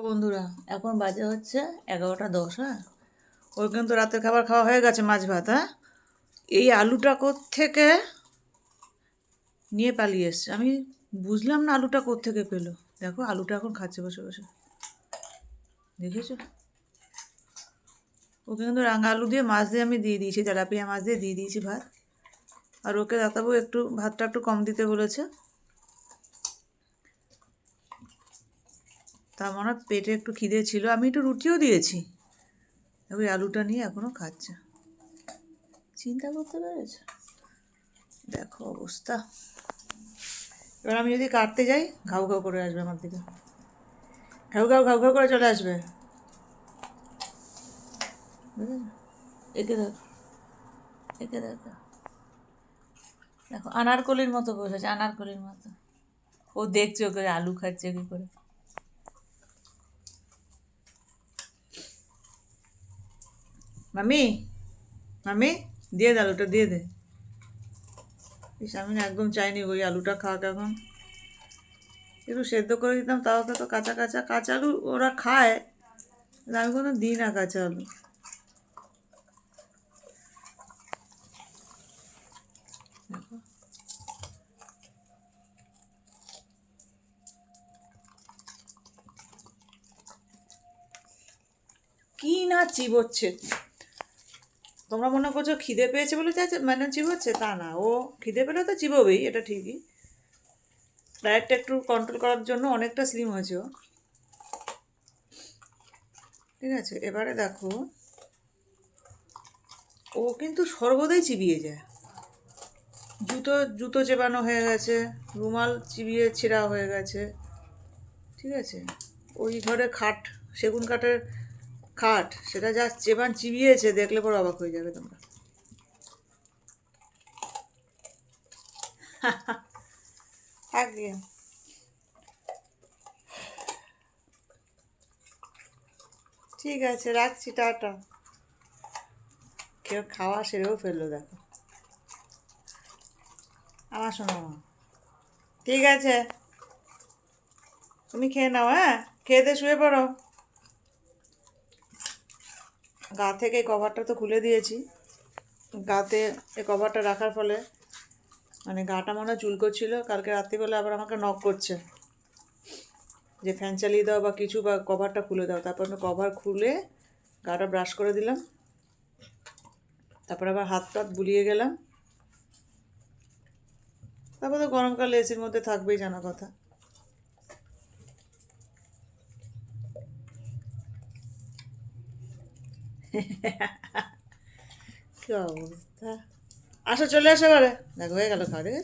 বন্ধুরা, এখন বাজে হচ্ছে 11টা 10। হ্যাঁ, ওর কিন্তু রাতের খাবার খাওয়া হয়ে গেছে, মাছ ভাত। হ্যাঁ, এই আলুটা থেকে নিয়ে পালিয়ে এসছে। আমি বুঝলাম না আলুটা থেকে পেলো। দেখো আলুটা এখন খাচ্ছে বসে বসে, দেখেছো? ওকে কিন্তু রাঙা আলু দিয়ে মাছ দিয়ে আমি দিয়ে দিয়েছি, তেলাপিয়া মাছ দিয়ে দিয়েছি ভাত। আর ওকে দাদাবু একটু ভাতটা একটু কম দিতে বলেছে। তার মনে হয় পেটে একটু খিদে ছিল, আমি একটু রুটিও দিয়েছি। ওই আলুটা নিয়ে এখনও খাচ্ছে। চিন্তা করতে পেরেছে? দেখো অবস্থা। এবার আমি যদি কাটতে যাই, ঘাউ ঘাউ করে আসবে আমার দিকে, ঘাউ ঘাউ ঘাউ ঘাউ করে চলে আসবে। একে দেখো, একে দেখো, দেখো আনারকলির মতো বসেছে, আনারকলির মতো। ও দেখছে ওকে আলু খাচ্ছে কি করে। মামি, মামি, দিয়ে দে আলুটা, দিয়ে দে। ইস, আমি না একদম চাইনি ওই আলুটা খাক। এখন একটু সেদ্ধ করে দিতাম, তাও তো কাঁচা কাঁচা কাঁচা আলু ওরা খায়, আমি কোনো দিই না কাঁচা আলু। দেখো কি না চিবোচ্ছে। তোমরা মনে করছো খিদে পেয়েছে বলে চাইছে মানে চিবোচ্ছে, তা না। ও খিদে পেলে তো চিবোবেই, এটা ঠিকই। ডায়েটটা একটু কন্ট্রোল করার জন্য অনেকটা স্লিম হয়েছে ও। ঠিক আছে, এবারে দেখো ও কিন্তু সর্বদাই চিবিয়ে যায়। জুতো জুতো চেবানো হয়ে গেছে, রুমাল চিবিয়ে ছেঁড়া হয়ে গেছে। ঠিক আছে, ওই ঘরে খাট, সেগুন কাঠের খাট, সেটা যা চিবিয়েছে দেখলে পর অবাক হয়ে যাবে তোমরা। একদিন ঠিক আছে, রাখছি, টাটা। কেউ খাওয়া সেরেও ফেললো দেখো আমার শোনো মা। ঠিক আছে, তুমি খেয়ে নাও। হ্যাঁ, খেয়ে দিয়ে শুয়ে পড়ো। গা থেকে এই কভারটা তো খুলে দিয়েছি। গাতে এই কভারটা রাখার ফলে মানে গাটা মনে হয় চুলকোচ্ছিল। কালকে রাত্রিবেলা আবার আমাকে নক করছে যে ফ্যান চালিয়ে দাও বা কিছু, বা কভারটা খুলে দাও। তারপর আমি কভার খুলে গাটা ব্রাশ করে দিলাম, তারপর আবার হাত টাত বুলিয়ে গেলাম। তারপর তো গরমকালে এসির মধ্যে থাকবেই, জানা কথা। কি অবস্থা। আসো, চলে আসো এবারে। দেখো হয়ে গেল খাওয়া, ঠিক আছে।